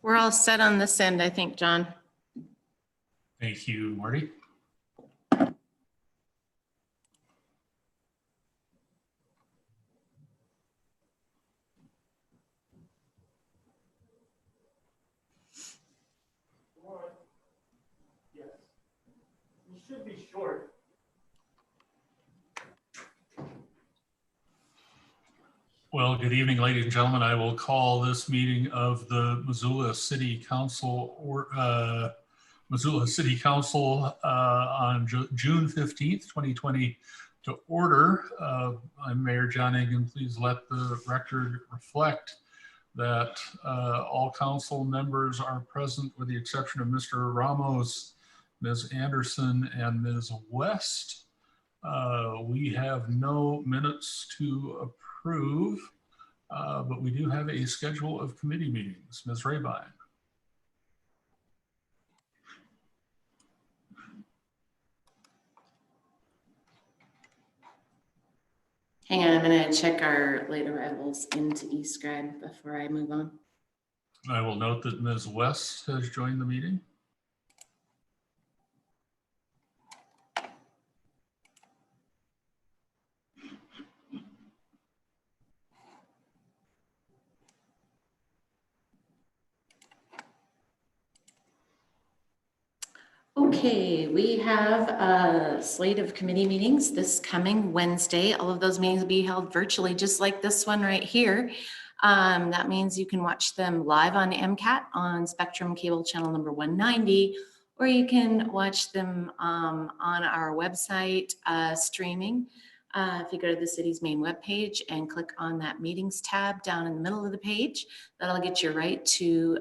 We're all set on this end, I think, John. Thank you, Marty. Yes, you should be short. Well, good evening, ladies and gentlemen. I will call this meeting of the Missoula City Council on June 15th, 2020 to order. I'm Mayor John Egan. Please let the record reflect that all council members are present with the exception of Mr. Ramos, Ms. Anderson, and Ms. West. We have no minutes to approve, but we do have a schedule of committee meetings. Ms. Rabine. Hang on, I'm going to check our late arrivals into eScribe before I move on. I will note that Ms. West has joined the meeting. Okay, we have a slate of committee meetings this coming Wednesday. All of those meetings will be held virtually, just like this one right here. That means you can watch them live on MCAT on Spectrum Cable Channel number 190, or you can watch them on our website streaming. If you go to the city's main webpage and click on that meetings tab down in the middle of the page, that'll get you right to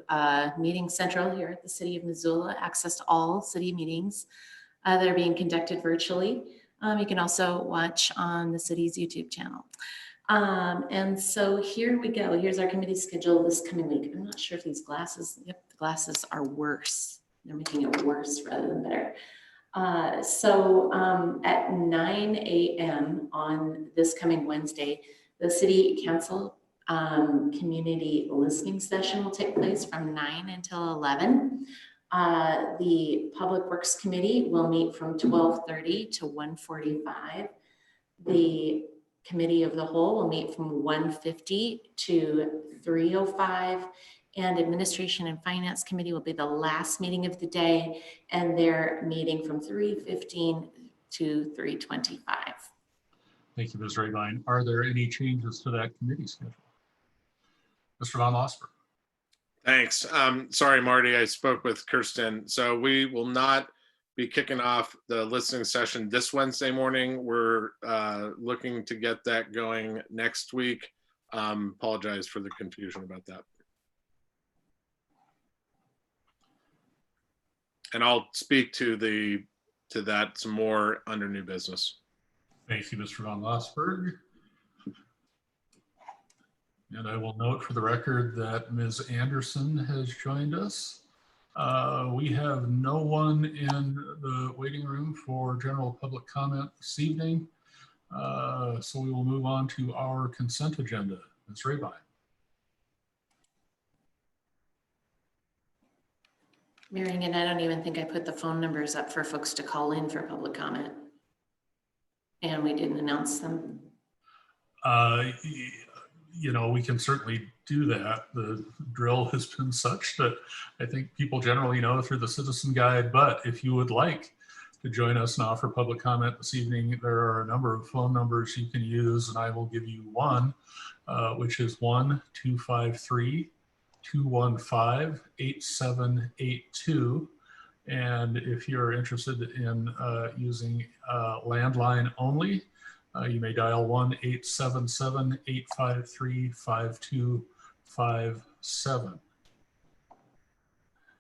Meeting Central here at the City of Missoula, access to all city meetings that are being conducted virtually. You can also watch on the city's YouTube channel. And so here we go. Here's our committee schedule this coming week. I'm not sure if these glasses, yep, the glasses are worse. They're making it worse rather than better. At 9 a.m. on this coming Wednesday, the City Council community listening session will take place from 9 until 11. The Public Works Committee will meet from 12:30 to 1:45. The Committee of the Whole will meet from 1:50 to 3:05. And Administration and Finance Committee will be the last meeting of the day, and they're meeting from 3:15 to 3:25. Thank you, Ms. Rabine. Are there any changes to that committee schedule? Mr. Von Losper. Thanks. Sorry, Marty, I spoke with Kirsten. So we will not be kicking off the listening session this Wednesday morning. We're looking to get that going next week. Apologize for the confusion about that. And I'll speak to that some more under new business. Thank you, Mr. Von Losberg. And I will note for the record that Ms. Anderson has joined us. We have no one in the waiting room for general public comment this evening. So we will move on to our consent agenda. Ms. Rabine. Marion, and I don't even think I put the phone numbers up for folks to call in for public comment. And we didn't announce them. You know, we can certainly do that. The drill has been such that I think people generally know through the citizen guide, but if you would like to join us and offer public comment this evening, there are a number of phone numbers you can use, and I will give you one, which is 1-253-215-8782. And if you're interested in using landline only, you may dial 1-877-853-5257.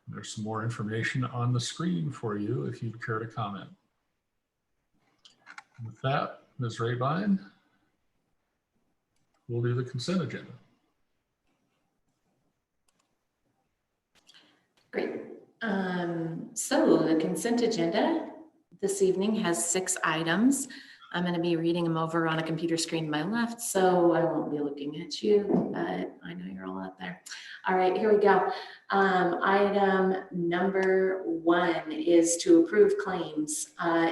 There's some more information on the screen for you if you'd care to comment. With that, Ms. Rabine, we'll do the consent agenda. Great. So the consent agenda this evening has 6 items. I'm going to be reading them over on a computer screen to my left, so I won't be looking at you, but I know you're all out there. All right, here we go. Item number 1 is to approve claims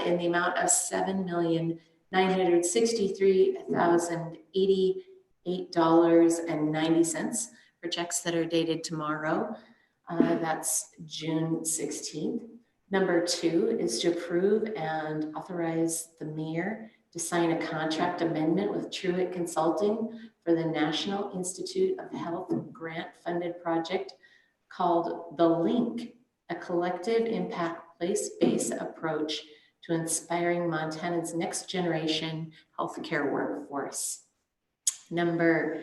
in the amount of $7,963,088.90 for checks that are dated tomorrow. That's June 16th. Number 2 is to approve and authorize the mayor to sign a contract amendment with Truitt Consulting for the National Institute of Health grant-funded project called The Link, a collective impact place-based approach to inspiring Montana's next generation healthcare workforce. Number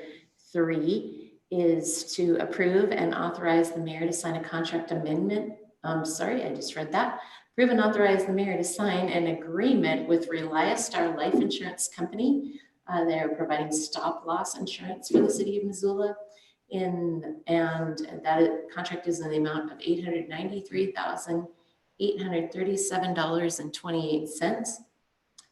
3 is to approve and authorize the mayor to sign a contract amendment. Sorry, I just read that. Approve and authorize the mayor to sign an agreement with ReliaStar Life Insurance Company. They're providing stop loss insurance for the city of Missoula. And that contract is in the amount of $893,837.28.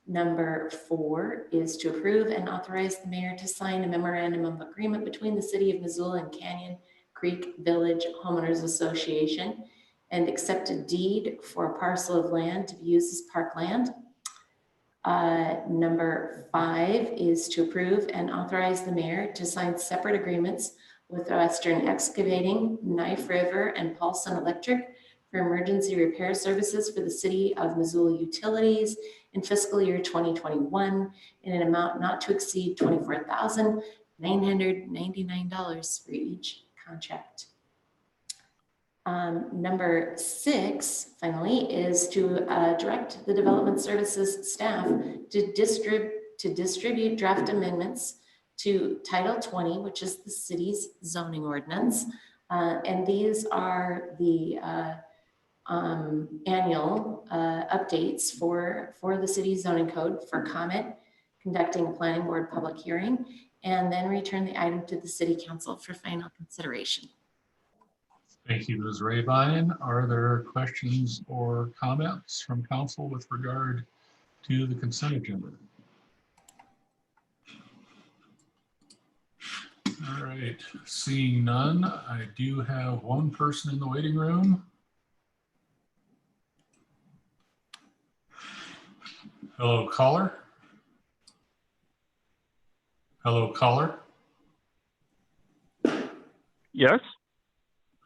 Number 4 is to approve and authorize the mayor to sign a memorandum of agreement between the city of Missoula and Canyon Creek Village Homeowners Association and accept a deed for a parcel of land to be used as parkland. Number 5 is to approve and authorize the mayor to sign separate agreements with Western Excavating, Knife River, and Paulson Electric for emergency repair services for the city of Missoula utilities in fiscal year 2021 in an amount not to exceed $24,999 for each contract. Number 6, finally, is to direct the development services staff to distribute draft amendments to Title 20, which is the city's zoning ordinance. And these are the annual updates for the city's zoning code for comment, conducting a planning board public hearing, and then return the item to the city council for final consideration. Thank you, Ms. Rabine. Are there questions or comments from council with regard to the consent agenda? All right, seeing none, I do have one person in the waiting room. Hello, caller. Hello, caller. Yes.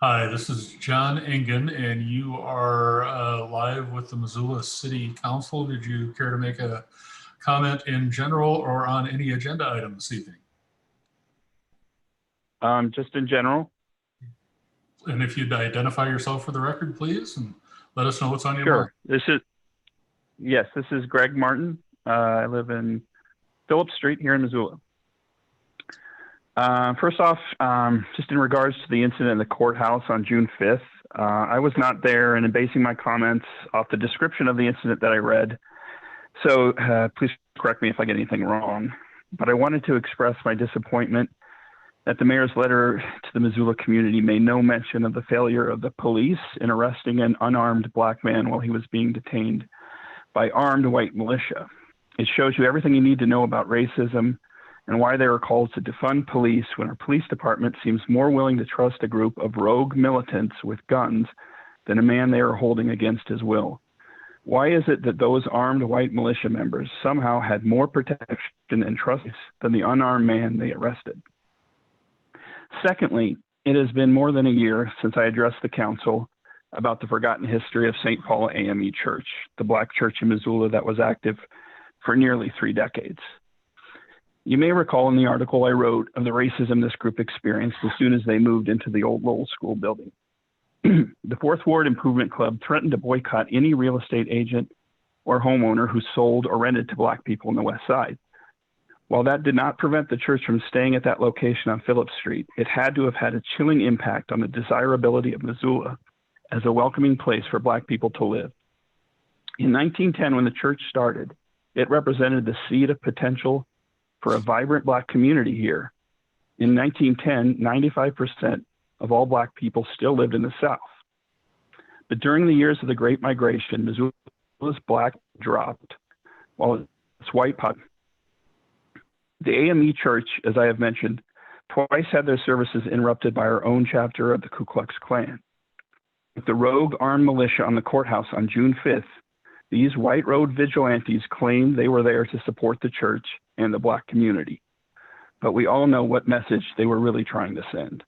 Hi, this is John Engen, and you are live with the Missoula City Council. Did you care to make a comment in general or on any agenda item this evening? Just in general. And if you'd identify yourself for the record, please, and let us know what's on your mind. Sure. This is Greg Martin. I live in Phillips Street here in Missoula. First off, just in regards to the incident in the courthouse on June 5th, I was not there and I'm basing my comments off the description of the incident that I read. So please correct me if I get anything wrong. But I wanted to express my disappointment that the mayor's letter to the Missoula community made no mention of the failure of the police in arresting an unarmed black man while he was being detained by armed white militia. It shows you everything you need to know about racism and why they are called to defund police when our police department seems more willing to trust a group of rogue militants with guns than a man they are holding against his will. Why is it that those armed white militia members somehow had more protection and trust than the unarmed man they arrested? Secondly, it has been more than a year since I addressed the council about the forgotten history of St. Paul AME Church, the black church in Missoula that was active for nearly 3 decades. You may recall in the article I wrote of the racism this group experienced as soon as they moved into the old Lowell School building. The Fourth Ward Improvement Club threatened to boycott any real estate agent or homeowner who sold or rented to black people on the west side. While that did not prevent the church from staying at that location on Phillips Street, it had to have had a chilling impact on the desirability of Missoula as a welcoming place for black people to live. In 1910, when the church started, it represented the seed of potential for a vibrant black community here. In 1910, 95% of all black people still lived in the South. But during the years of the Great Migration, Missoula's black dropped, while its white pot. The AME Church, as I have mentioned, twice had their services interrupted by our own chapter of the Ku Klux Klan. With the rogue armed militia on the courthouse on June 5th, these white road vigilantes claimed they were there to support the church and the Black community. But we all know what message they were really trying to send.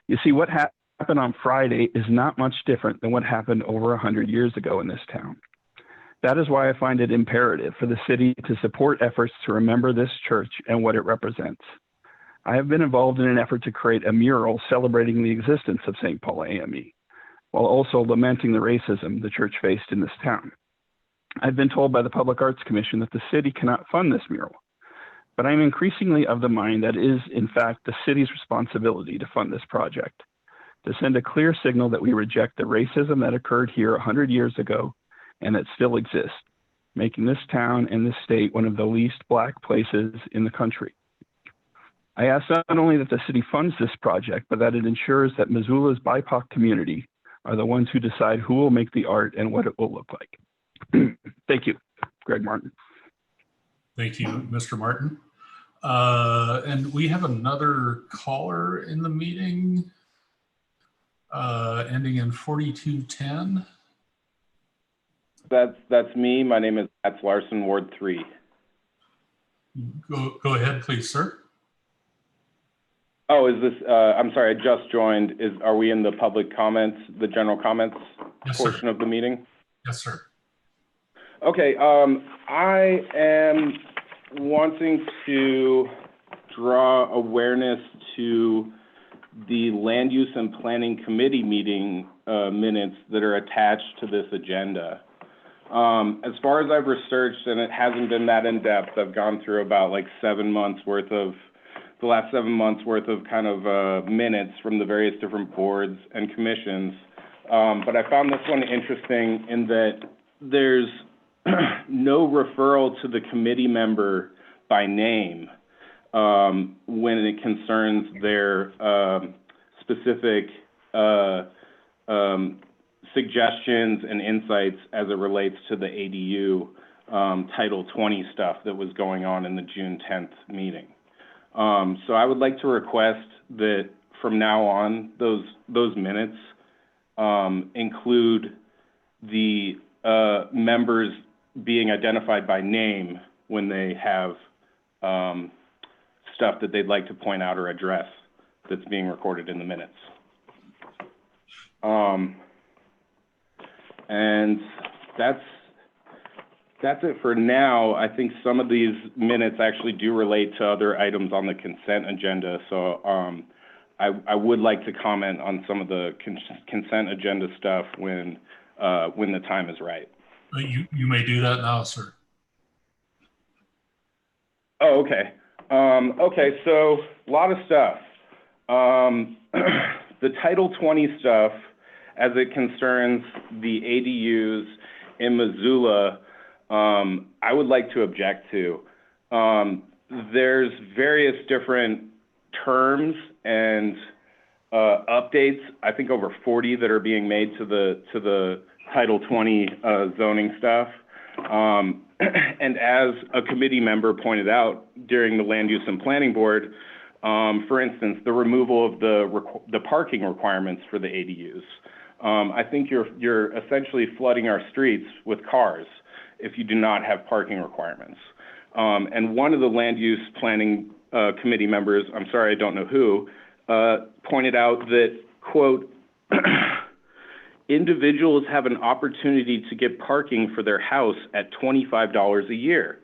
You see, what happened on Friday is not much different than what happened over 100 years ago in this town. That is why I find it imperative for the city to support efforts to remember this church and what it represents. I have been involved in an effort to create a mural celebrating the existence of St. Paul AME, while also lamenting the racism the church faced in this town. I've been told by the Public Arts Commission that the city cannot fund this mural, but I'm increasingly of the mind that it is, in fact, the city's responsibility to fund this project, to send a clear signal that we reject the racism that occurred here 100 years ago and that still exists, making this town and this state one of the least Black places in the country. I ask not only that the city funds this project, but that it ensures that Missoula's BIPOC community are the ones who decide who will make the art and what it will look like. Thank you, Greg Martin. Thank you, Mr. Martin. And we have another caller in the meeting, ending in 4210. That's me. My name is Matt Larson, Ward 3. Go ahead, please, sir. Oh, is this, I'm sorry, I just joined. Are we in the public comments, the general comments portion of the meeting? Yes, sir. Okay, I am wanting to draw awareness to the Land Use and Planning Committee meeting minutes that are attached to this agenda. As far as I've researched, and it hasn't been that in depth, I've gone through about like the last 7 months worth of kind of minutes from the various different boards and commissions. But I found this one interesting in that there's no referral to the committee member by name when it concerns their specific suggestions and insights as it relates to the ADU Title 20 stuff that was going on in the June 10th meeting. So I would like to request that from now on, those minutes include the members being identified by name when they have stuff that they'd like to point out or address that's being recorded in the minutes. And that's it for now. I think some of these minutes actually do relate to other items on the consent agenda. So I would like to comment on some of the consent agenda stuff when the time is right. You may do that now, sir. Oh, okay. Okay, so a lot of stuff. The Title 20 stuff, as it concerns the ADUs in Missoula, I would like to object to. There's various different terms and updates, I think over 40 that are being made to the Title 20 zoning stuff. And as a committee member pointed out during the Land Use and Planning Board, for instance, the removal of the parking requirements for the ADUs. I think you're essentially flooding our streets with cars if you do not have parking requirements. And one of the Land Use Planning Committee members, I'm sorry, I don't know who, pointed out that, quote, individuals have an opportunity to get parking for their house at $25 a year.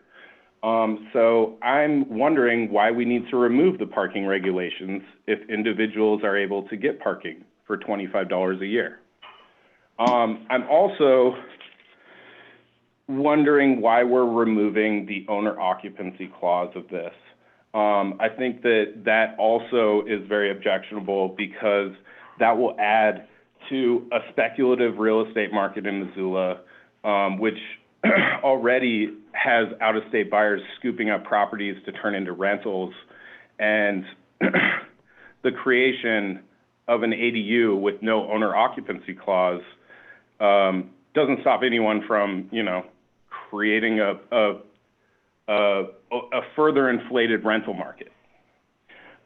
So I'm wondering why we need to remove the parking regulations if individuals are able to get parking for $25 a year. I'm also wondering why we're removing the owner occupancy clause of this. I think that also is very objectionable because that will add to a speculative real estate market in Missoula, which already has out-of-state buyers scooping up properties to turn into rentals. And the creation of an ADU with no owner occupancy clause doesn't stop anyone from, creating a a further inflated rental market.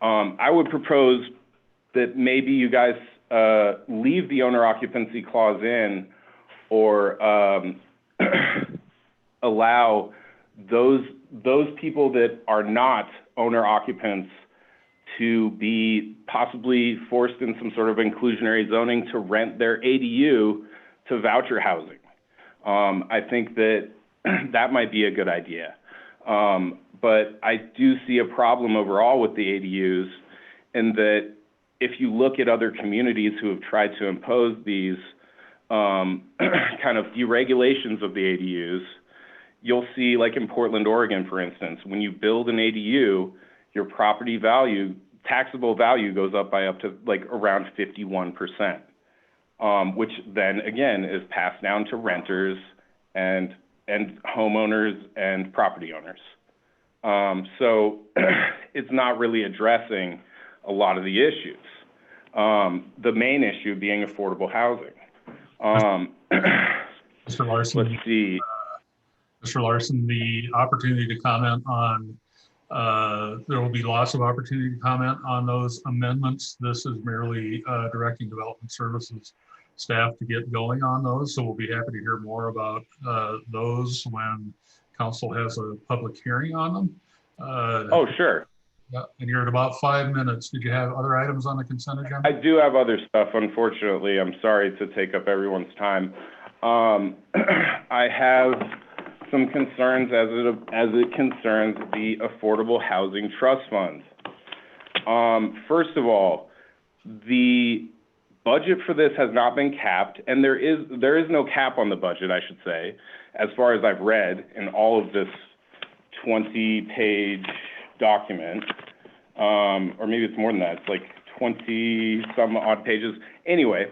I would propose that maybe you guys leave the owner occupancy clause in, or allow those people that are not owner occupants to be possibly forced in some sort of inclusionary zoning to rent their ADU to voucher housing. I think that that might be a good idea. But I do see a problem overall with the ADUs, in that if you look at other communities who have tried to impose these kind of deregulations of the ADUs, you'll see, like in Portland, Oregon, for instance, when you build an ADU, your property value, taxable value, goes up by up to like around 51%, which then again is passed down to renters and homeowners and property owners. So it's not really addressing a lot of the issues. The main issue being affordable housing. Mr. Larson, Let's see. Mr. Larson, the opportunity to comment on, there will be lots of opportunity to comment on those amendments. This is merely directing Development Services staff to get going on those. So we'll be happy to hear more about those when council has a public hearing on them. Oh, sure. Yeah, and you're at about 5 minutes. Did you have other items on the consent agenda? I do have other stuff, unfortunately. I'm sorry to take up everyone's time. I have some concerns as it concerns the Affordable Housing Trust Fund. First of all, the budget for this has not been capped, and there is no cap on the budget, I should say, as far as I've read in all of this 20-page document, or maybe it's more than that. It's like 20 some odd pages. Anyway,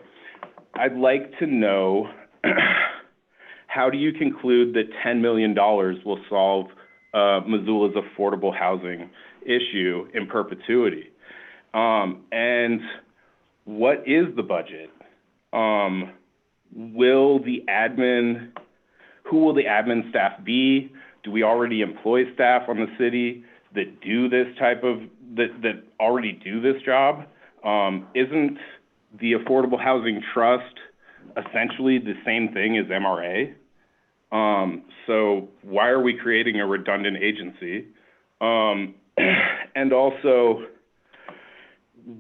I'd like to know, how do you conclude that $10 million will solve Missoula's affordable housing issue in perpetuity? And what is the budget? Who will the admin staff be? Do we already employ staff on the city that do this that already do this job? Isn't the Affordable Housing Trust essentially the same thing as MRA? So why are we creating a redundant agency? And also,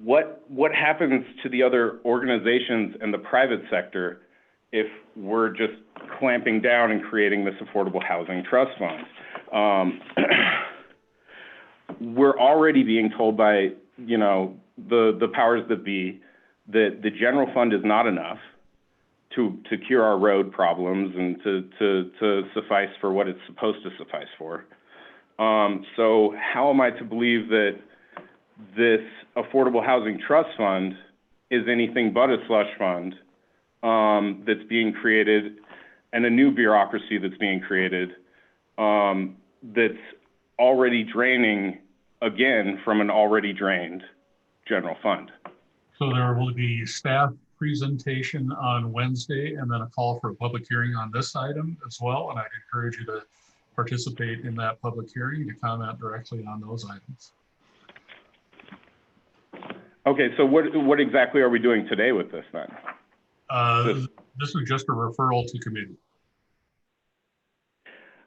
what happens to the other organizations in the private sector if we're just clamping down and creating this Affordable Housing Trust Fund? We're already being told by, the powers that be that the general fund is not enough to cure our road problems and to suffice for what it's supposed to suffice for. So how am I to believe that this Affordable Housing Trust Fund is anything but a slush fund that's being created, and a new bureaucracy that's being created that's already draining, again, from an already drained general fund? So there will be staff presentation on Wednesday and then a call for a public hearing on this item as well. And I'd encourage you to participate in that public hearing to comment directly on those items. Okay, so what exactly are we doing today with this then? This is just a referral to committee.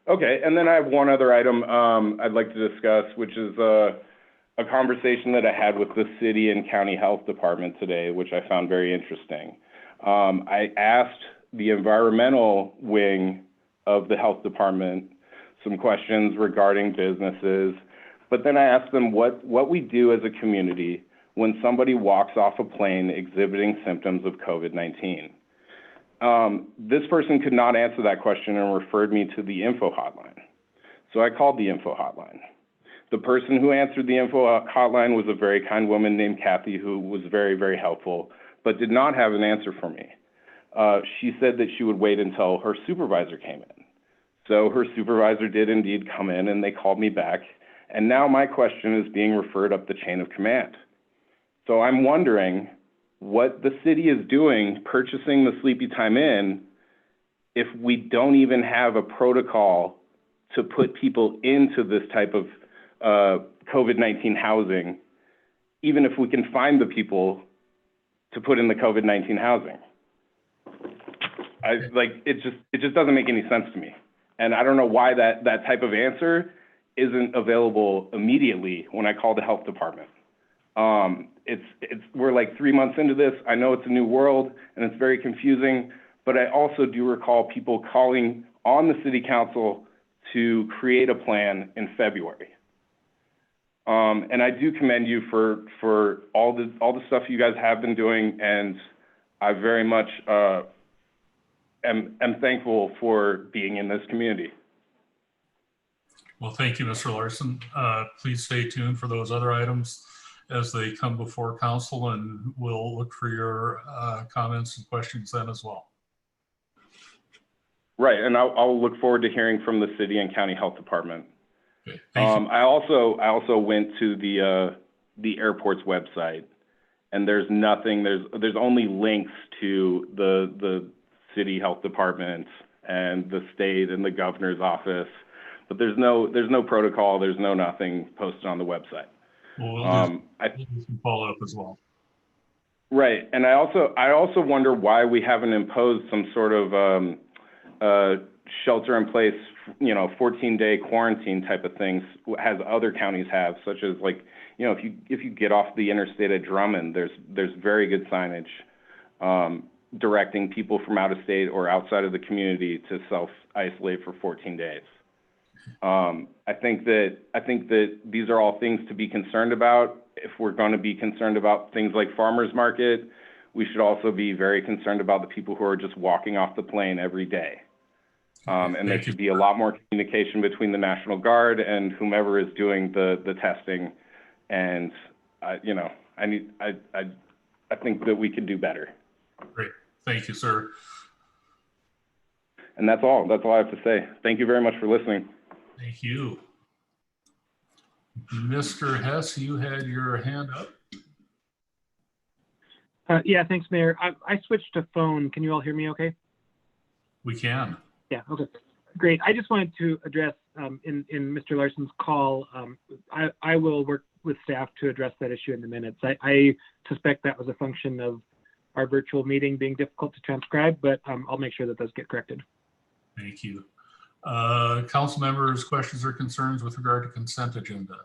Okay, and then I have one other item I'd like to discuss, which is a conversation that I had with the city and county health department today, which I found very interesting. I asked the environmental wing of the health department some questions regarding businesses, but then I asked them what we do as a community when somebody walks off a plane exhibiting symptoms of COVID-19. This person could not answer that question and referred me to the info hotline. So I called the info hotline. The person who answered the info hotline was a very kind woman named Kathy, who was very, very helpful, but did not have an answer for me. She said that she would wait until her supervisor came in. So her supervisor did indeed come in, and they called me back. And now my question is being referred up the chain of command. So I'm wondering what the city is doing purchasing the Sleepy Time Inn if we don't even have a protocol to put people into this type of COVID-19 housing, even if we can find the people to put in the COVID-19 housing. It just doesn't make any sense to me. And I don't know why that type of answer isn't available immediately when I call the health department. We're like 3 months into this. I know it's a new world and it's very confusing, but I also do recall people calling on the city council to create a plan in February. And I do commend you for all the stuff you guys have been doing, and I very much am thankful for being in this community. Well, thank you, Mr. Larson. Please stay tuned for those other items as they come before council, and we'll look for your comments and questions then as well. Right, and I'll look forward to hearing from the city and county health department. Okay, thank you. I also went to the airport's website, and there's nothing. There's only links to the city health department and the state and the governor's office, but there's no protocol. There's no nothing posted on the website. Well, I can follow up as well. Right, and I also wonder why we haven't imposed some sort of shelter in place, 14-day quarantine type of things, as other counties have, such as if you get off the interstate at Drummond, there's very good signage directing people from out of state or outside of the community to self-isolate for 14 days. I think that these are all things to be concerned about. If we're going to be concerned about things like farmers market, we should also be very concerned about the people who are just walking off the plane every day. And there should be a lot more communication between the National Guard and whomever is doing the testing. And I think that we could do better. Great, thank you, sir. And that's all I have to say. Thank you very much for listening. Thank you. Mr. Hess, you had your hand up. Yeah, thanks, Mayor. I switched to phone. Can you all hear me okay? We can. Yeah, okay, great. I just wanted to address in Mr. Larson's call, I will work with staff to address that issue in the minutes. I suspect that was a function of our virtual meeting being difficult to transcribe, but I'll make sure that those get corrected. Thank you. Council members, questions or concerns with regard to consent agenda?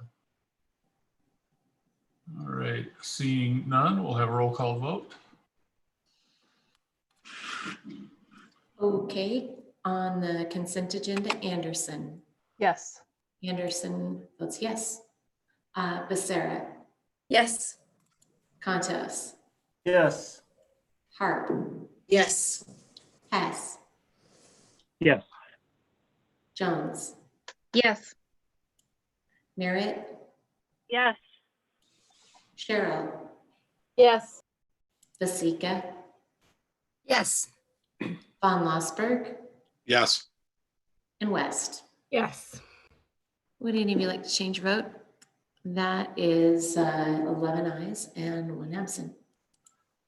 All right, seeing none, we'll have a roll call vote. Okay, on the consent agenda, Anderson. Yes. Anderson votes yes. Becerra. Yes. Contos. Yes. Harp. Yes. Hess. Yes. Jones. Yes. Merritt. Yes. Cheryl. Yes. Vasika. Yes. Von Lossberg. Yes. And West. Yes. Would any of you like to change your vote? That is 11 ayes and 1 absent.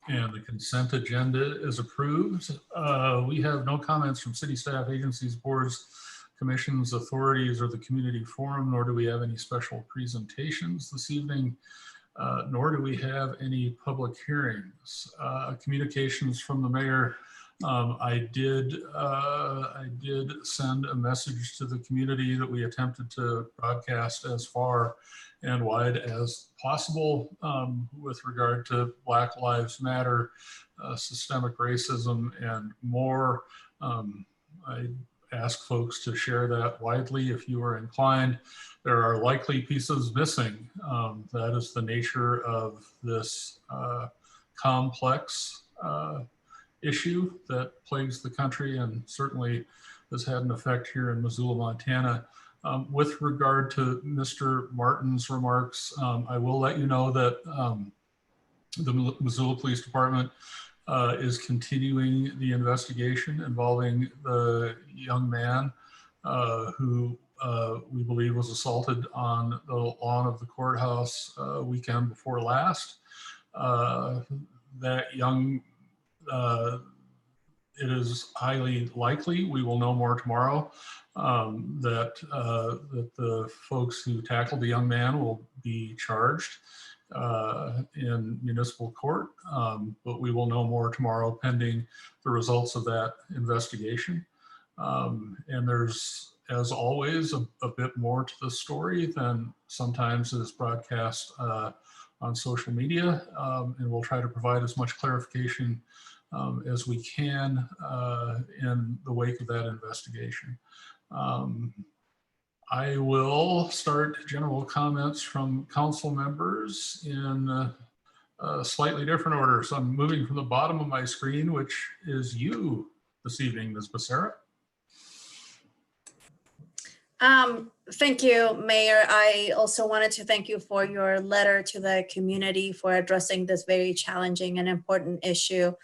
And the consent agenda is approved. We have no comments from city staff, agencies, boards, commissions, authorities, or the community forum, nor do we have any special presentations this evening, nor do we have any public hearings. Communications from the mayor. I did send a message to the community that we attempted to broadcast as far and wide as possible with regard to Black Lives Matter, systemic racism, and more. I ask folks to share that widely if you are inclined. There are likely pieces missing. That is the nature of this complex issue that plagues the country and certainly has had an effect here in Missoula, Montana. With regard to Mr. Martin's remarks, I will let you know that the Missoula Police Department is continuing the investigation involving the young man who we believe was assaulted on the lawn of the courthouse weekend before last. That young, it is highly likely, we will know more tomorrow, that the folks who tackled the young man will be charged in municipal court, but we will know more tomorrow pending the results of that investigation. And there's, as always, a bit more to the story than sometimes is broadcast on social media, and we'll try to provide as much clarification as we can in the wake of that investigation. I will start general comments from council members in a slightly different order. So I'm moving from the bottom of my screen, which is you this evening, Ms. Becerra. Thank you, Mayor. I also wanted to thank you for your letter to the community for addressing this very challenging and important issue.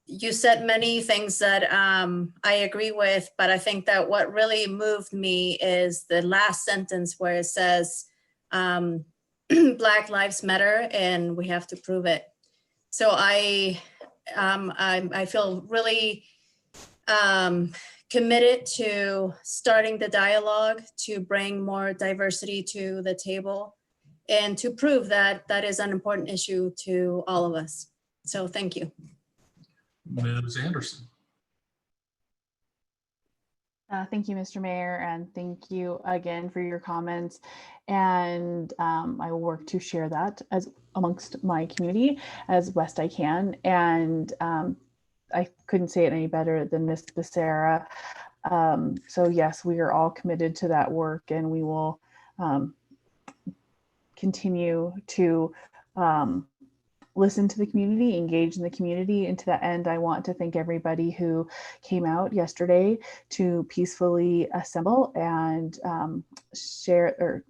You said many things that I agree with, but I think that what really moved me is the last sentence where it says, Black Lives Matter and we have to prove it. So I feel really committed to starting the dialogue to bring more diversity to the table and to prove that that is an important issue to all of us. So thank you. Ms. Anderson. Thank you, Mr. Mayor, and thank you again for your comments. And I will work to share that as amongst my community as best I can. And I couldn't say it any better than Ms. Becerra. So yes, we are all committed to that work, and we will continue to listen to the community, engage in the community. And to that end, I want to thank everybody who came out yesterday to peacefully assemble and share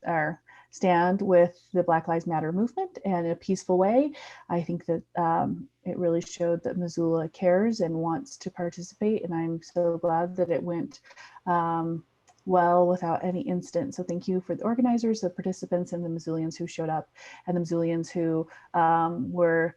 or stand with the Black Lives Matter movement in a peaceful way. I think that it really showed that Missoula cares and wants to participate. And I'm so glad that it went well without any incident. So thank you for the organizers, the participants, and the Missoulians who showed up, and the Missoulians who were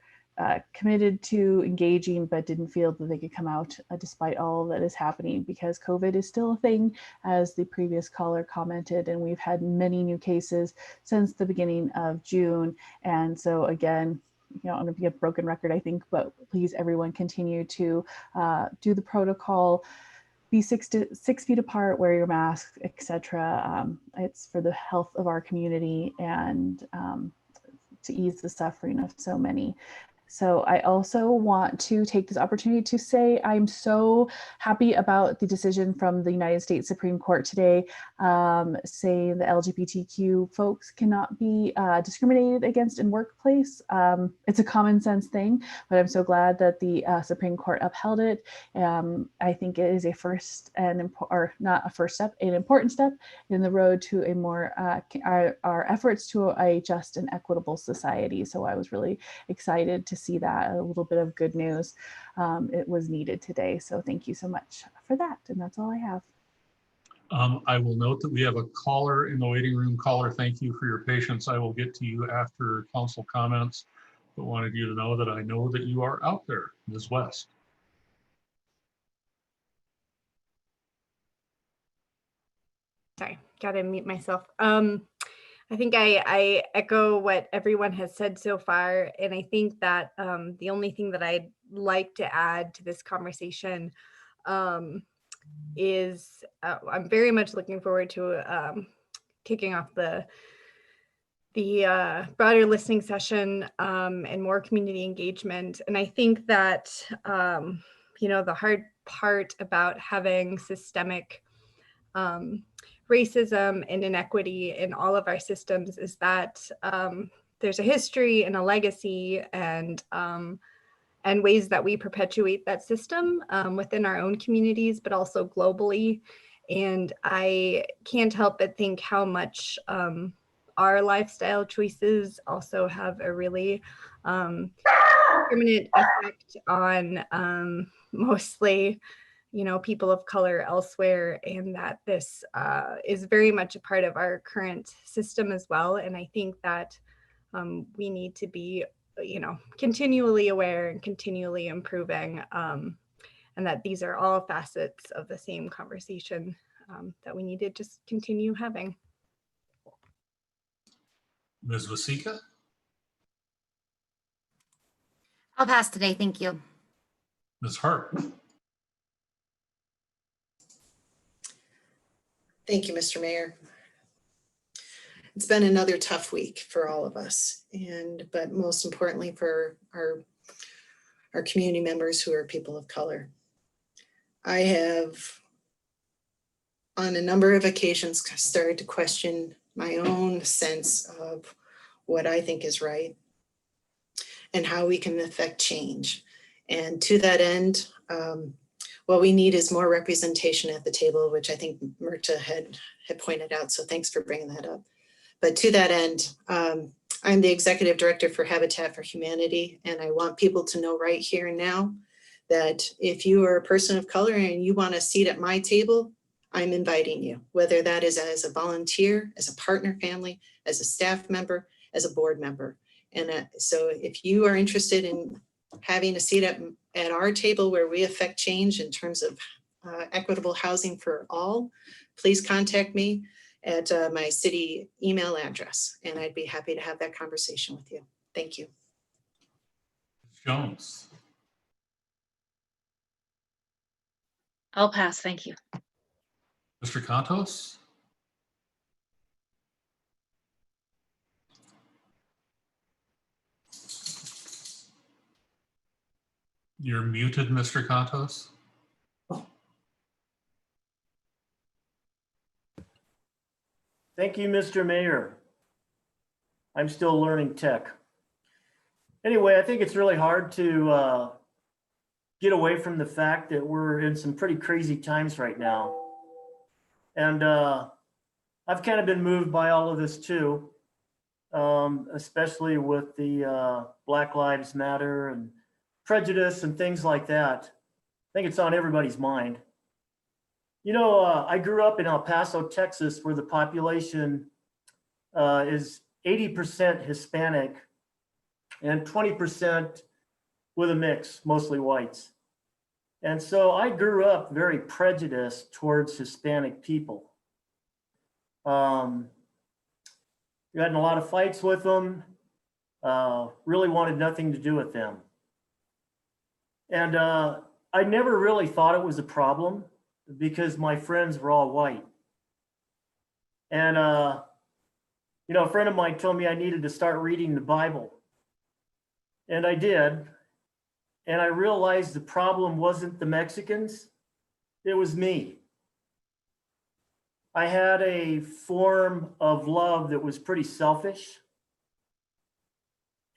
committed to engaging but didn't feel that they could come out despite all that is happening, because COVID is still a thing, as the previous caller commented, and we've had many new cases since the beginning of June. And so again, I'm going to be a broken record, I think, but please everyone continue to do the protocol, be 6 feet apart, wear your mask, etc. It's for the health of our community and to ease the suffering of so many. So I also want to take this opportunity to say I'm so happy about the decision from the United States Supreme Court today, saying the LGBTQ folks cannot be discriminated against in workplace. It's a common sense thing, but I'm so glad that the Supreme Court upheld it. I think it is a first and or not a first step, an important step in the road to a more our efforts to a just and equitable society. So I was really excited to see that, a little bit of good news. It was needed today. So thank you so much for that. And that's all I have. I will note that we have a caller in the waiting room. Caller, thank you for your patience. I will get to you after council comments, but wanted you to know that I know that you are out there, Ms. West. Sorry, gotta mute myself. I think I echo what everyone has said so far. And I think that the only thing that I'd like to add to this conversation is I'm very much looking forward to kicking off the broader listening session and more community engagement. And I think that, the hard part about having systemic racism and inequity in all of our systems is that there's a history and a legacy and ways that we perpetuate that system within our own communities, but also globally. And I can't help but think how much our lifestyle choices also have a really permanent effect on mostly people of color elsewhere, and that this is very much a part of our current system as well. And I think that we need to be, continually aware and continually improving and that these are all facets of the same conversation that we need to just continue having. Ms. Wasika? I'll pass today. Thank you. Ms. Hart? Thank you, Mr. Mayor. It's been another tough week for all of us, but most importantly for our community members who are people of color. I have, on a number of occasions, started to question my own sense of what I think is right and how we can affect change. And to that end, what we need is more representation at the table, which I think Myrta had pointed out. So thanks for bringing that up. But to that end, I'm the executive director for Habitat for Humanity, and I want people to know right here and now that if you are a person of color and you want a seat at my table, I'm inviting you, whether that is as a volunteer, as a partner family, as a staff member, as a board member. And so if you are interested in having a seat at our table where we affect change in terms of equitable housing for all, please contact me at my city email address, and I'd be happy to have that conversation with you. Thank you. Ms. Jones? I'll pass. Thank you. Mr. Contos? You're muted, Mr. Contos. Thank you, Mr. Mayor. I'm still learning tech. Anyway, I think it's really hard to get away from the fact that we're in some pretty crazy times right now. And I've kind of been moved by all of this too, especially with the Black Lives Matter and prejudice and things like that. I think it's on everybody's mind. You know, I grew up in El Paso, Texas, where the population is 80% Hispanic and 20% with a mix, mostly whites. And so I grew up very prejudiced towards Hispanic people. We had a lot of fights with them, really wanted nothing to do with them. And I never really thought it was a problem because my friends were all white. And, you know, a friend of mine told me I needed to start reading the Bible. And I did. And I realized the problem wasn't the Mexicans, it was me. I had a form of love that was pretty selfish.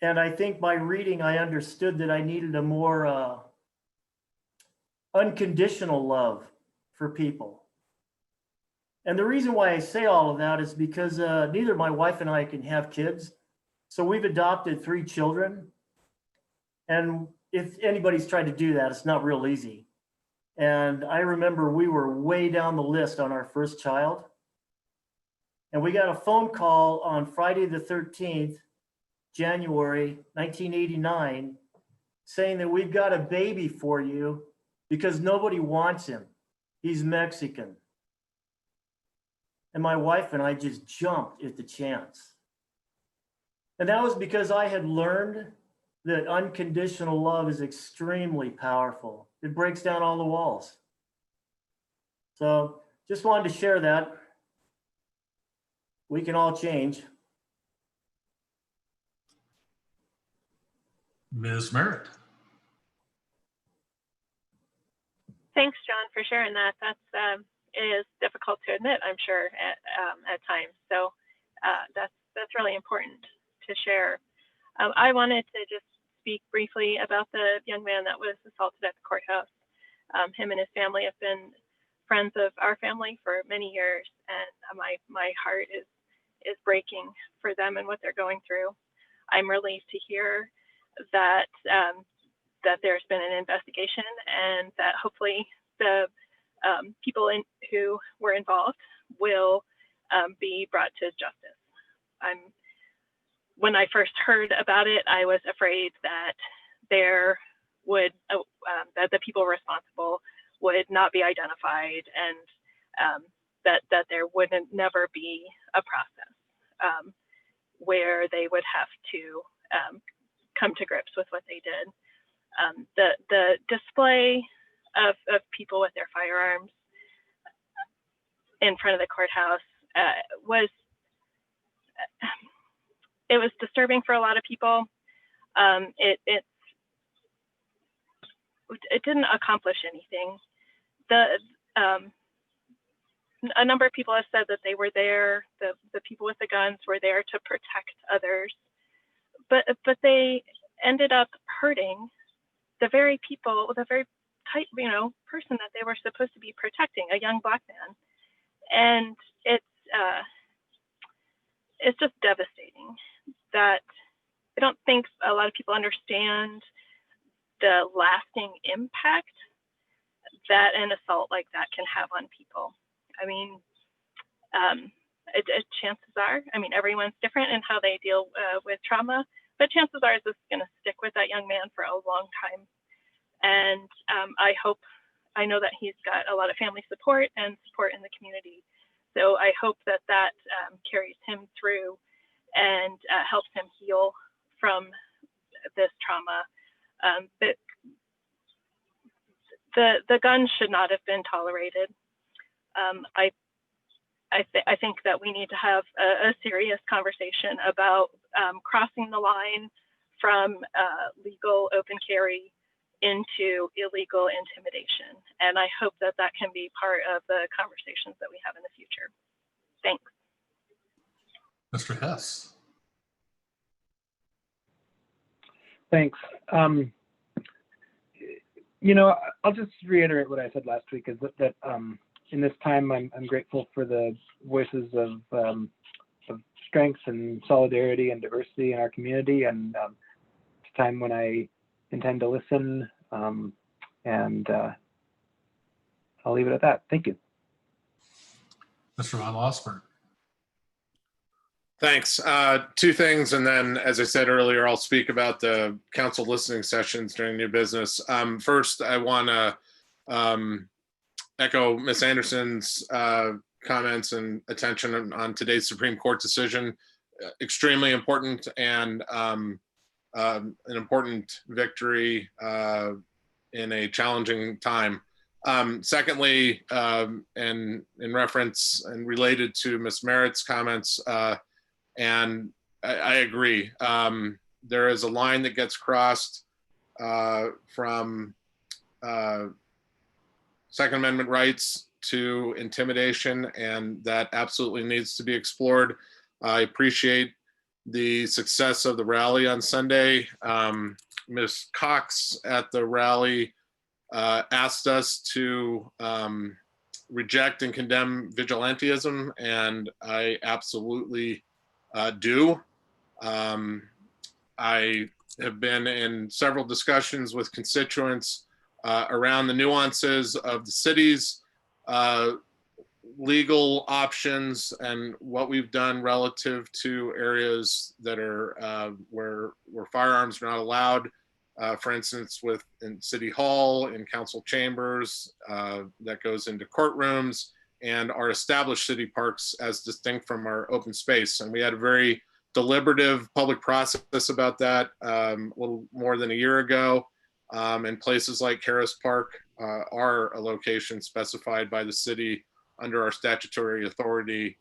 And I think by reading, I understood that I needed a more unconditional love for people. And the reason why I say all of that is because neither my wife and I can have kids. So we've adopted 3 children. And if anybody's tried to do that, it's not real easy. And I remember we were way down the list on our first child. And we got a phone call on Friday the 13th, January 1989, saying that we've got a baby for you because nobody wants him. He's Mexican. And my wife and I just jumped at the chance. And that was because I had learned that unconditional love is extremely powerful. It breaks down all the walls. So just wanted to share that. We can all change. Ms. Merritt? Thanks, John, for sharing that. It is difficult to admit, I'm sure, at times. So that's really important to share. I wanted to just speak briefly about the young man that was assaulted at the courthouse. Him and his family have been friends of our family for many years, and my heart is breaking for them and what they're going through. I'm relieved to hear that that there's been an investigation and that hopefully the people who were involved will be brought to justice. When I first heard about it, I was afraid that there would that the people responsible would not be identified, and that there wouldn't never be a process where they would have to come to grips with what they did. The display of people with their firearms in front of the courthouse was disturbing for a lot of people. It didn't accomplish anything. A number of people have said that they were there, the people with the guns were there to protect others, but they ended up hurting the very people, the very type, person that they were supposed to be protecting, a young Black man. And it's just devastating that I don't think a lot of people understand the lasting impact that an assault like that can have on people. I mean, chances are, everyone's different in how they deal with trauma, but chances are this is going to stick with that young man for a long time. And I know that he's got a lot of family support and support in the community. So I hope that carries him through and helps him heal from this trauma. But the gun should not have been tolerated. I think that we need to have a serious conversation about crossing the line from legal open carry into illegal intimidation. And I hope that can be part of the conversations that we have in the future. Thanks. Mr. Hess. Thanks. I'll just reiterate what I said last week, is that in this time, I'm grateful for the voices of strength and solidarity and diversity in our community, and it's a time when I intend to listen, and I'll leave it at that. Thank you. Mr. Von Lossberg. Thanks. Two things, and then, as I said earlier, I'll speak about the council listening sessions during new business. First, I want to echo Ms. Anderson's comments and attention on today's Supreme Court decision. Extremely important, and an important victory in a challenging time. Secondly, and in reference and related to Ms. Merritt's comments, and I agree, there is a line that gets crossed from Second Amendment rights to intimidation, and that absolutely needs to be explored. I appreciate the success of the rally on Sunday. Ms. Cox at the rally asked us to reject and condemn vigilantism, and I absolutely do. I have been in several discussions with constituents around the nuances of the city's legal options and what we've done relative to areas that are where firearms are not allowed. For instance, in City Hall, in council chambers, that goes into courtrooms, and our established city parks as distinct from our open space. And we had a very deliberative public process about that a little more than a year ago. And places like Harris Park are a location specified by the city under our statutory authority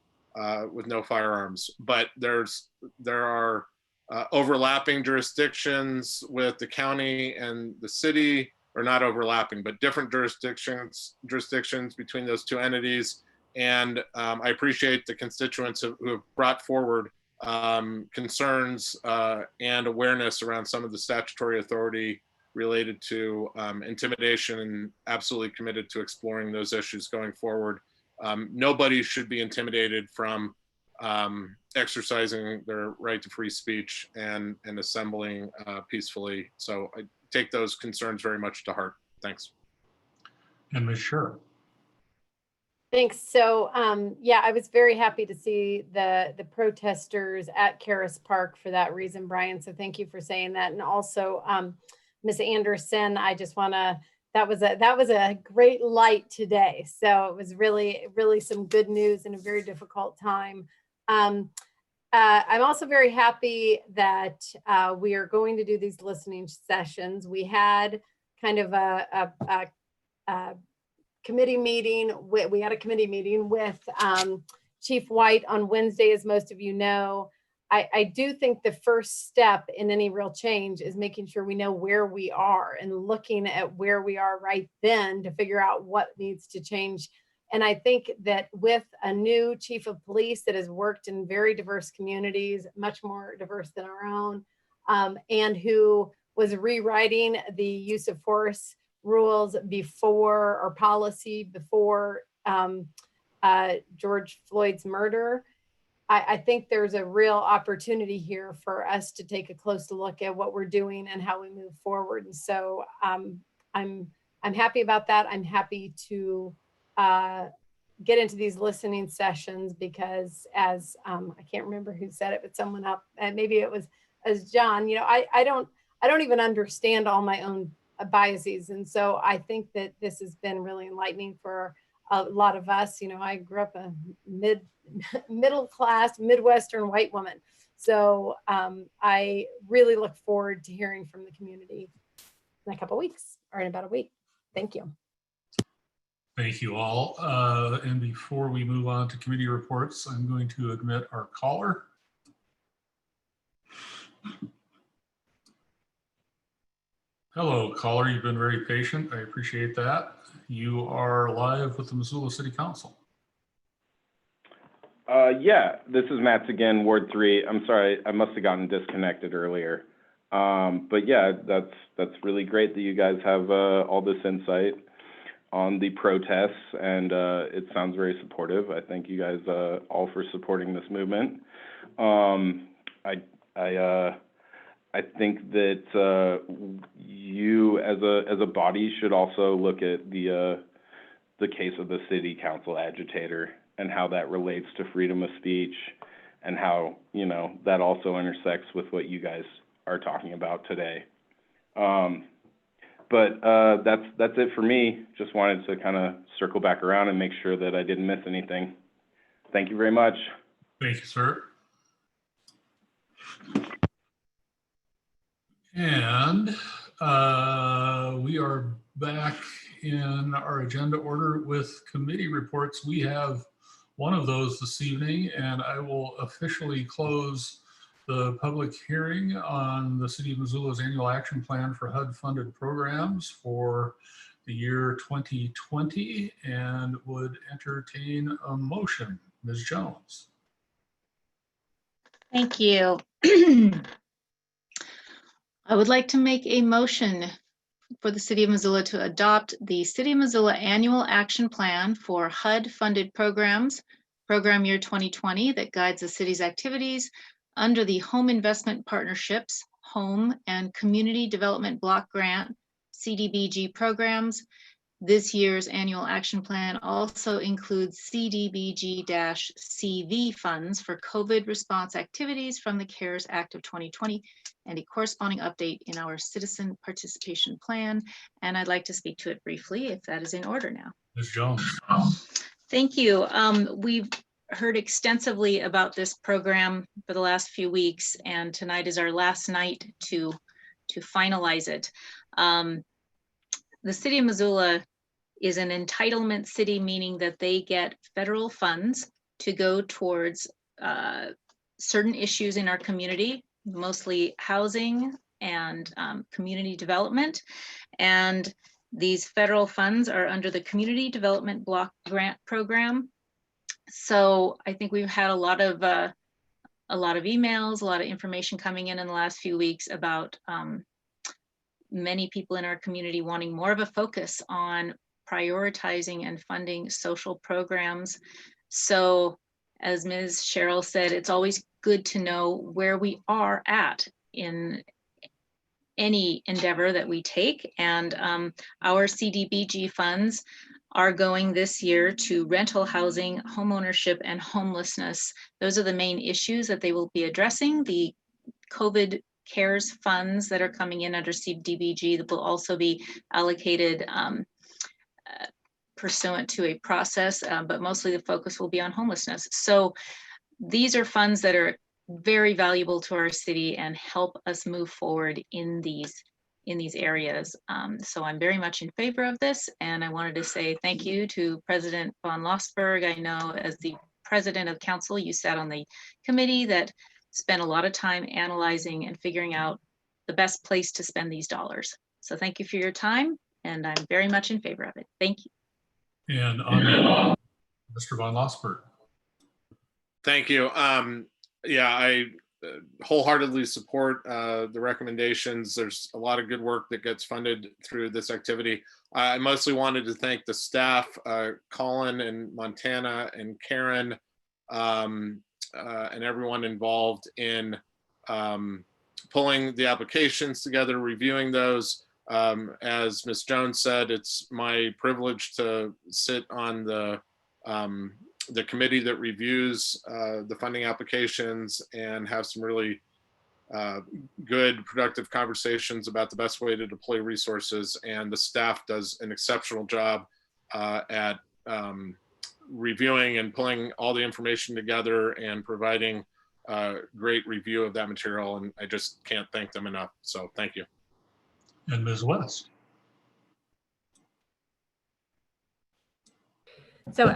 with no firearms. But there are overlapping jurisdictions with the county and the city, or not overlapping, but different jurisdictions between those two entities. And I appreciate the constituents who have brought forward concerns and awareness around some of the statutory authority related to intimidation, and absolutely committed to exploring those issues going forward. Nobody should be intimidated from exercising their right to free speech and assembling peacefully. So I take those concerns very much to heart. Thanks. And Ms. Scher. Thanks. So yeah, I was very happy to see the protesters at Harris Park for that reason, Brian. So thank you for saying that. And also Ms. Anderson, I just want to, that was a great light today. So it was really some good news in a very difficult time. I'm also very happy that we are going to do these listening sessions. We had kind of a committee meeting. We had a committee meeting with Chief White on Wednesday, as most of you know. I do think the first step in any real change is making sure we know where we are and looking at where we are right then to figure out what needs to change. And I think that with a new chief of police that has worked in very diverse communities, much more diverse than our own, and who was rewriting the use of force rules before, or policy before George Floyd's murder, I think there's a real opportunity here for us to take a close look at what we're doing and how we move forward. And so I'm happy about that. I'm happy to get into these listening sessions because, as I can't remember who said it, but someone up, and maybe it was as John, you know, I don't even understand all my own biases. And so I think that this has been really enlightening for a lot of us. You know, I grew up a middle class, Midwestern white woman. So I really look forward to hearing from the community in a couple of weeks, or in about a week. Thank you. Thank you all. And before we move on to committee reports, I'm going to admit our caller. Hello, caller. You've been very patient. I appreciate that. You are live with the Missoula City Council. Yeah, this is Matt's again, Ward 3. I'm sorry, I must have gotten disconnected earlier. But yeah, that's really great that you guys have all this insight on the protests, and it sounds very supportive. I thank you guys all for supporting this movement. I think that you as a body should also look at the case of the city council agitator and how that relates to freedom of speech, and how, you know, that also intersects with what you guys are talking about today. But that's it for me. Just wanted to kind of circle back around and make sure that I didn't miss anything. Thank you very much. Thank you, sir. And we are back in our agenda order with committee reports. We have one of those this evening, and I will officially close the public hearing on the City of Missoula's annual action plan for HUD-funded programs for the year 2020, and would entertain a motion. Ms. Jones. Thank you. I would like to make a motion for the City of Missoula to adopt the City of Missoula Annual Action Plan for HUD-funded programs, program year 2020, that guides the city's activities under the Home Investment Partnerships, Home and Community Development Block Grant, CDBG programs. This year's annual action plan also includes CDBG-CV funds for COVID response activities from the CARES Act of 2020, and a corresponding update in our citizen participation plan. And I'd like to speak to it briefly, if that is in order now. Ms. Jones. Thank you. We've heard extensively about this program for the last few weeks, and tonight is our last night to finalize it. The City of Missoula is an entitlement city, meaning that they get federal funds to go towards certain issues in our community, mostly housing and community development. And these federal funds are under the Community Development Block Grant Program. So I think we've had a lot of emails, a lot of information coming in the last few weeks about many people in our community wanting more of a focus on prioritizing and funding social programs. So as Ms. Cheryl said, it's always good to know where we are at in any endeavor that we take. And our CDBG funds are going this year to rental housing, homeownership, and homelessness. Those are the main issues that they will be addressing. The COVID CARES funds that are coming in under CDBG that will also be allocated pursuant to a process, but mostly the focus will be on homelessness. So these are funds that are very valuable to our city and help us move forward in these areas. So I'm very much in favor of this, and I wanted to say thank you to President von Lossberg. I know as the president of council, you sat on the committee that spent a lot of time analyzing and figuring out the best place to spend these dollars. So thank you for your time, and I'm very much in favor of it. Thank you. And on Mr. von Lossberg. Thank you. Yeah, I wholeheartedly support the recommendations. There's a lot of good work that gets funded through this activity. I mostly wanted to thank the staff, Colin and Montana and Karen, and everyone involved in pulling the applications together, reviewing those. As Ms. Jones said, it's my privilege to sit on the committee that reviews the funding applications and have some really good, productive conversations about the best way to deploy resources. And the staff does an exceptional job at reviewing and pulling all the information together and providing a great review of that material. And I just can't thank them enough. So thank you. And Ms. West. So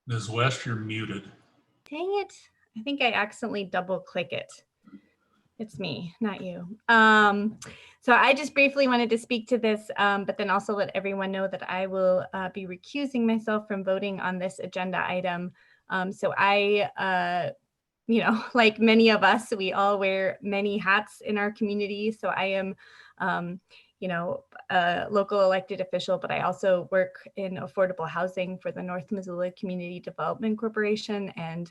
Ms. West, you're muted. dang it. I think I accidentally double click it. It's me, not you. So I just briefly wanted to speak to this, but then also let everyone know that I will be recusing myself from voting on this agenda item. So I, like many of us, we all wear many hats in our community. So I am, a local elected official, but I also work in affordable housing for the North Missoula Community Development Corporation. And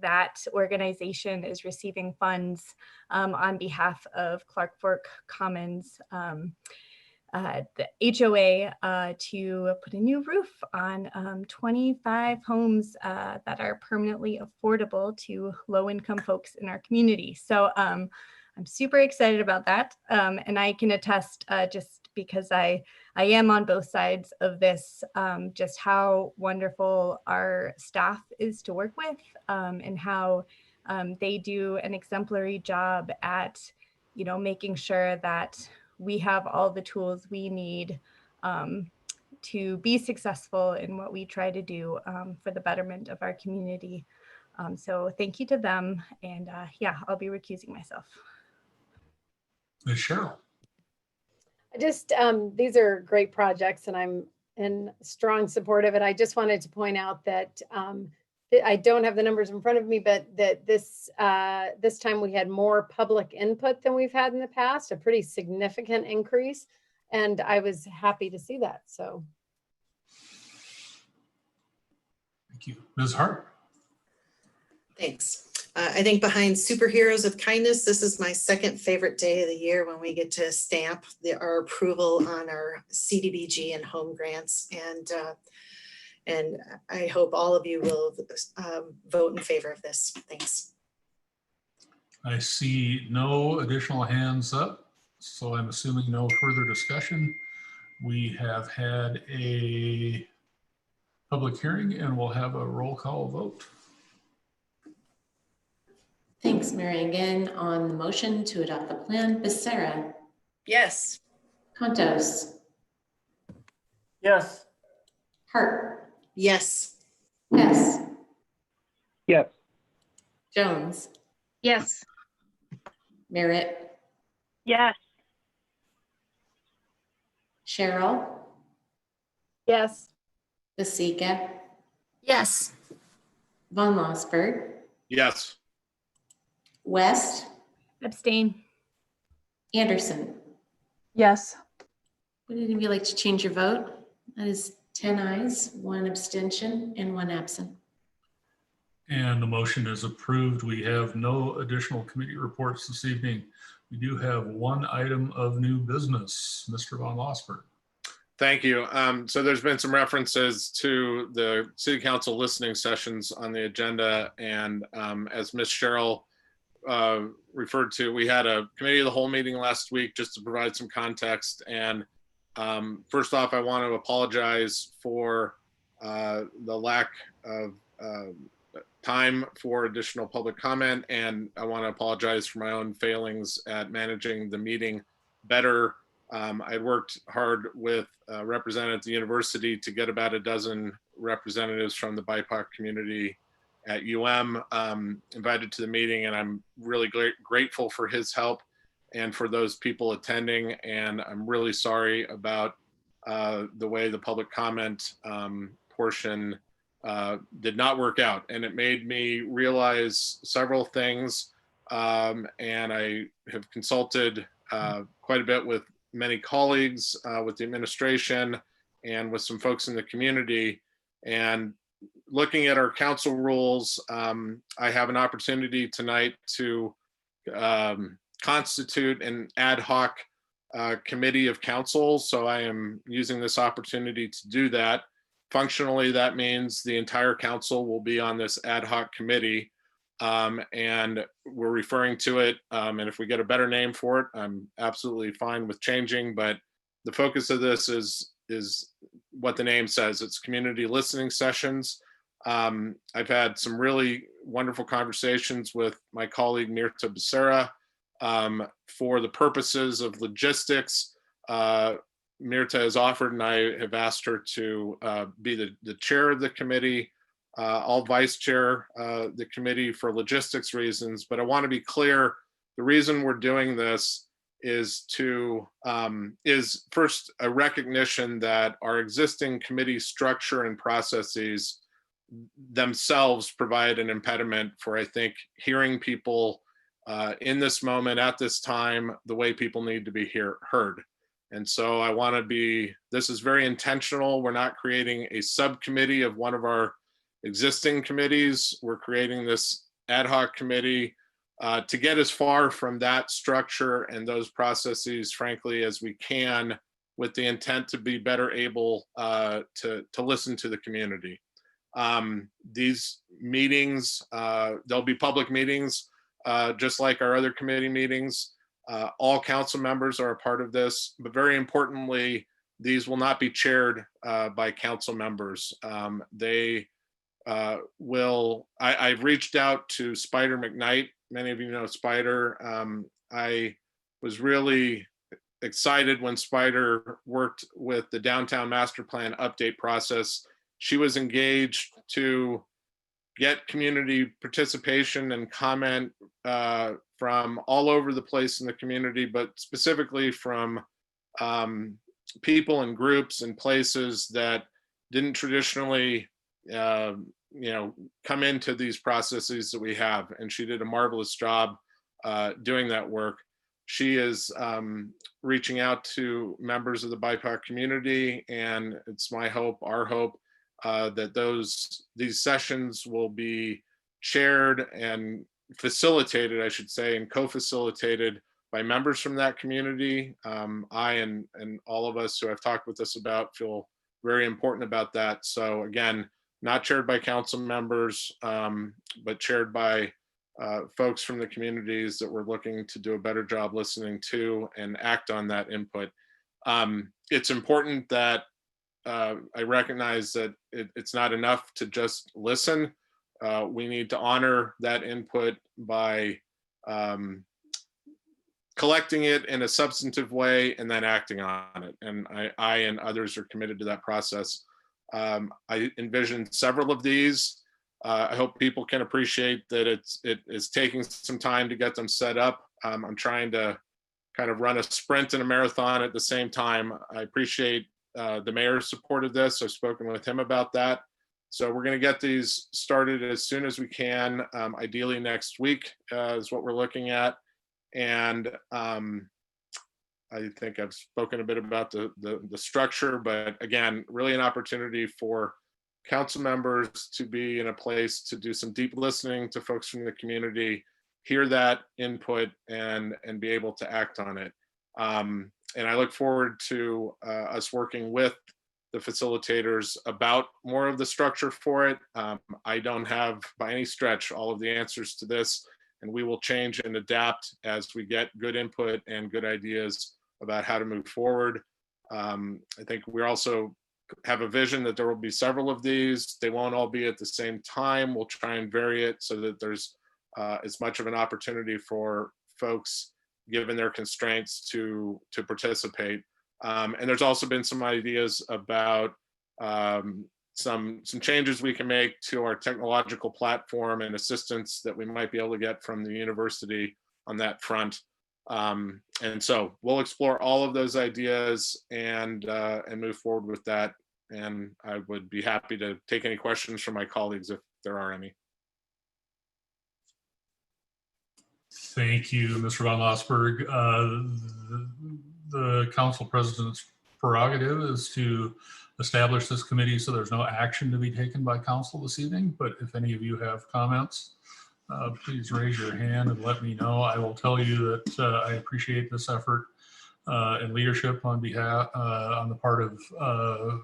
that organization is receiving funds on behalf of Clark Fork Commons, the HOA, to put a new roof on 25 homes that are permanently affordable to low-income folks in our community. So I'm super excited about that. And I can attest, just because I am on both sides of this, just how wonderful our staff is to work with, and how they do an exemplary job at, making sure that we have all the tools we need to be successful in what we try to do for the betterment of our community. So thank you to them. And yeah, I'll be recusing myself. Ms. Cheryl. These are great projects and I'm in strong support of it. I just wanted to point out that I don't have the numbers in front of me, but that this time we had more public input than we've had in the past, a pretty significant increase. And I was happy to see that, so. Thank you. Ms. Hart. Thanks. I think behind Superheroes of Kindness, this is my second favorite day of the year when we get to stamp our approval on our CDBG and home grants. And I hope all of you will vote in favor of this. Thanks. I see no additional hands up, so I'm assuming no further discussion. We have had a public hearing and we'll have a roll call vote. Thanks, Mary. Again, on the motion to adopt the plan, Becerra. Yes. Contos. Yes. Hart. Yes. Hess. Yes. Jones. Yes. Merritt. Yes. Cheryl. Yes. Basika. Yes. Von Lossberg. Yes. West. Abstain. Anderson. Yes. Would any of you like to change your vote? That is 10 ayes, 1 abstention, and 1 absent. And the motion is approved. We have no additional committee reports this evening. We do have one item of new business. Mr. von Lossberg. Thank you. So there's been some references to the city council listening sessions on the agenda. And as Ms. Cheryl referred to, we had a committee of the whole meeting last week just to provide some context. And first off, I want to apologize for the lack of time for additional public comment. And I want to apologize for my own failings at managing the meeting better. I worked hard with representatives at the university to get about a dozen representatives from the BIPOC community at invited to the meeting, and I'm really grateful for his help and for those people attending. And I'm really sorry about the way the public comment portion did not work out. And it made me realize several things. And I have consulted quite a bit with many colleagues, with the administration, and with some folks in the community. And looking at our council rules, I have an opportunity tonight to constitute an ad hoc committee of council. So I am using this opportunity to do that. Functionally, that means the entire council will be on this ad hoc committee. And we're referring to it, and if we get a better name for it, I'm absolutely fine with changing, but the focus of this is what the name says. It's community listening sessions. I've had some really wonderful conversations with my colleague Mirta Becerra for the purposes of logistics. Mirta has offered, and I have asked her to be the chair of the committee. I'll vice chair the committee for logistics reasons, but I want to be clear, the reason we're doing this is first a recognition that our existing committee structure and processes themselves provide an impediment for, I think, hearing people in this moment, at this time, the way people need to be heard. And so I want to be, this is very intentional. We're not creating a subcommittee of one of our existing committees. We're creating this ad hoc committee to get as far from that structure and those processes, frankly, as we can, with the intent to be better able to listen to the community. These meetings, there'll be public meetings, just like our other committee meetings. All council members are a part of this, but very importantly, these will not be chaired by council members. I've reached out to Spider McKnight. Many of you know Spider. I was really excited when Spider worked with the downtown master plan update process. She was engaged to get community participation and comment from all over the place in the community, but specifically from people and groups and places that didn't traditionally come into these processes that we have. And she did a marvelous job doing that work. She is reaching out to members of the BIPOC community, and it's my hope, our hope, that these sessions will be chaired and facilitated, I should say, and co-facilitated by members from that community. I and all of us who I've talked with this about feel very important about that. So again, not chaired by council members, but chaired by folks from the communities that we're looking to do a better job listening to and act on that input. It's important that I recognize that it's not enough to just listen. We need to honor that input by collecting it in a substantive way and then acting on it. And I and others are committed to that process. I envision several of these. I hope people can appreciate that it is taking some time to get them set up. I'm trying to kind of run a sprint and a marathon at the same time. I appreciate the mayor's support of this. I've spoken with him about that. So we're going to get these started as soon as we can. Ideally next week is what we're looking at. And I think I've spoken a bit about the structure, but again, really an opportunity for council members to be in a place to do some deep listening to folks from the community, hear that input and be able to act on it. And I look forward to us working with the facilitators about more of the structure for it. I don't have by any stretch all of the answers to this, and we will change and adapt as we get good input and good ideas about how to move forward. I think we also have a vision that there will be several of these. They won't all be at the same time. We'll try and vary it so that there's as much of an opportunity for folks, given their constraints, to participate. And there's also been some ideas about some changes we can make to our technological platform and assistance that we might be able to get from the university on that front. And so we'll explore all of those ideas and move forward with that. And I would be happy to take any questions from my colleagues if there are any. Thank you, Mr. Von Lossberg. The council president's prerogative is to establish this committee, so there's no action to be taken by council this evening. But if any of you have comments, please raise your hand and let me know. I will tell you that I appreciate this effort and leadership on the part of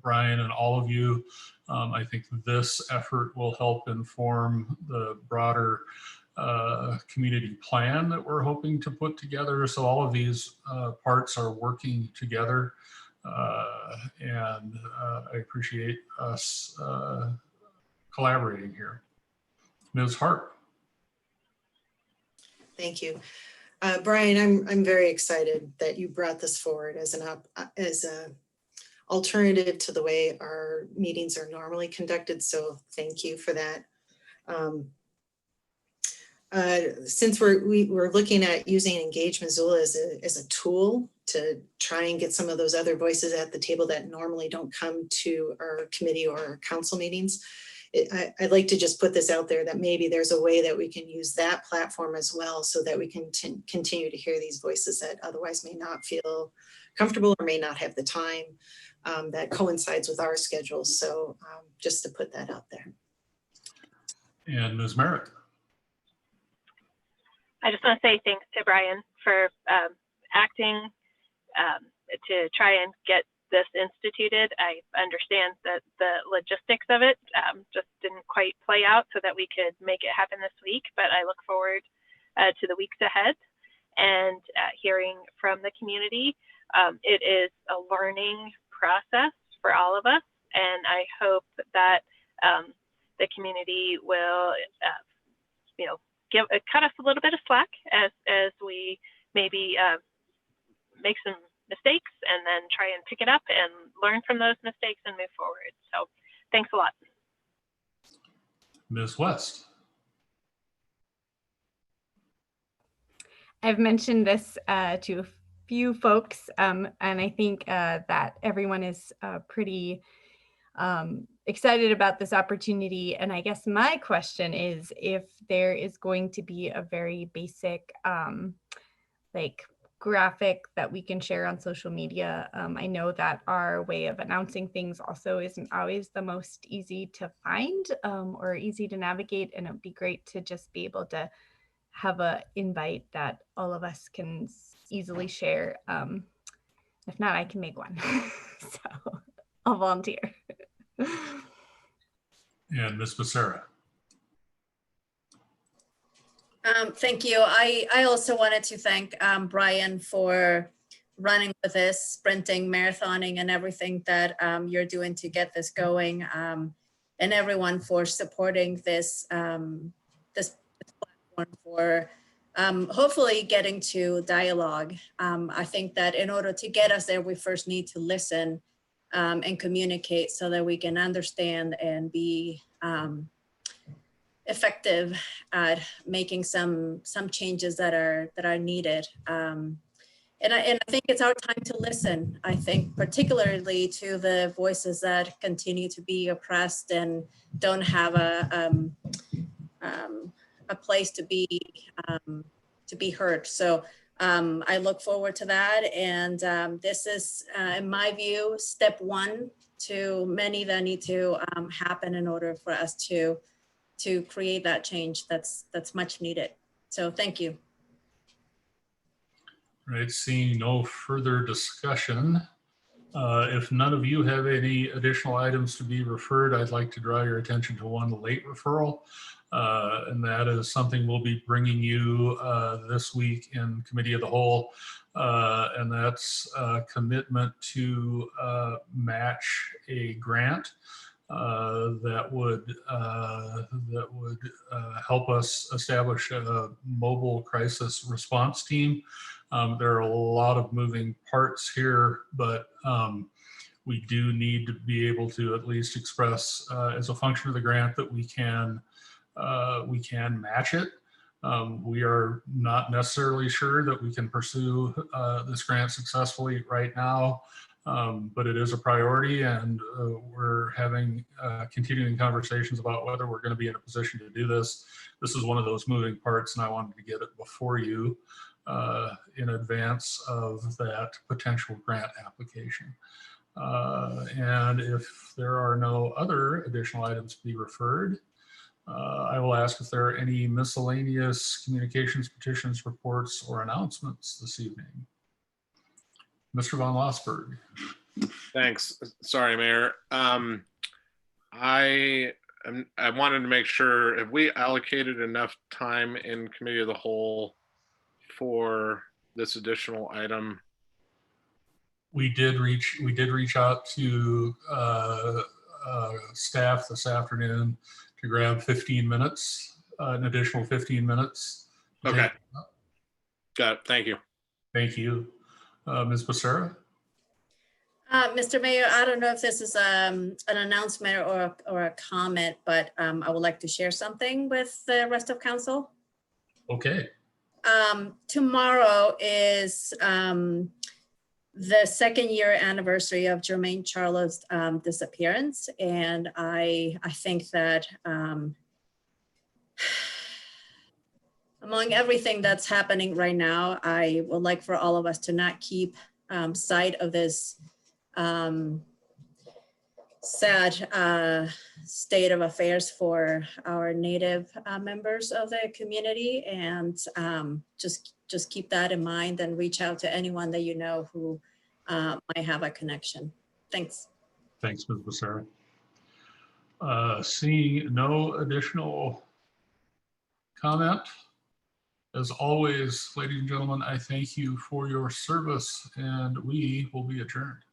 Brian and all of you. I think this effort will help inform the broader community plan that we're hoping to put together. So all of these parts are working together, and I appreciate us collaborating here. Ms. Hart. Thank you. Brian, I'm very excited that you brought this forward as an alternative to the way our meetings are normally conducted. So thank you for that. Since we're looking at using Engage Missoula as a tool to try and get some of those other voices at the table that normally don't come to our committee or our council meetings, I'd like to just put this out there that maybe there's a way that we can use that platform as well, so that we can continue to hear these voices that otherwise may not feel comfortable or may not have the time that coincides with our schedules. So just to put that out there. And Ms. Merrick. I just want to say thanks to Brian for acting to try and get this instituted. I understand that the logistics of it just didn't quite play out so that we could make it happen this week, but I look forward to the weeks ahead and hearing from the community. It is a learning process for all of us, and I hope that the community will, cut us a little bit of slack as we maybe make some mistakes and then try and pick it up and learn from those mistakes and move forward. So thanks a lot. Ms. West. I've mentioned this to a few folks, and I think that everyone is pretty excited about this opportunity. And I guess my question is if there is going to be a very basic graphic that we can share on social media. I know that our way of announcing things also isn't always the most easy to find or easy to navigate. And it would be great to just be able to have an invite that all of us can easily share. If not, I can make one. So I'll volunteer. And Ms. Becerra. Thank you. I also wanted to thank Brian for running with this, sprinting, marathoning, and everything that you're doing to get this going, and everyone for supporting this this platform for hopefully getting to dialogue. I think that in order to get us there, we first need to listen and communicate so that we can understand and be effective at making some changes that are needed. And I think it's our time to listen. I think particularly to the voices that continue to be oppressed and don't have a place to be heard. So I look forward to that. And this is, in my view, step one to many that need to happen in order for us to create that change that's much needed. So thank you. Right, seeing no further discussion. If none of you have any additional items to be referred, I'd like to draw your attention to one late referral. And that is something we'll be bringing you this week in Committee of the Whole. And that's a commitment to match a grant that would help us establish a mobile crisis response team. There are a lot of moving parts here, but we do need to be able to at least express as a function of the grant that we can match it. We are not necessarily sure that we can pursue this grant successfully right now, but it is a priority, and we're having continuing conversations about whether we're going to be in a position to do this. This is one of those moving parts, and I wanted to get it before you in advance of that potential grant application. And if there are no other additional items to be referred, I will ask if there are any miscellaneous communications, petitions, reports, or announcements this evening. Mr. Von Lossberg. Thanks. Sorry, Mayor. I wanted to make sure, have we allocated enough time in Committee of the Whole for this additional item? We did reach out to staff this afternoon to grab 15 minutes, an additional 15 minutes. Okay. Got it. Thank you. Thank you. Ms. Becerra? Mr. Mayor, I don't know if this is an announcement or a comment, but I would like to share something with the rest of council. Okay. Tomorrow is the 2nd year anniversary of Jermaine Charlo's disappearance. And I think that among everything that's happening right now, I would like for all of us to not keep sight of this sad state of affairs for our Native members of the community, and just keep that in mind and reach out to anyone that you know who might have a connection. Thanks. Thanks, Ms. Becerra. Seeing no additional comment, as always, ladies and gentlemen, I thank you for your service, and we will be adjourned.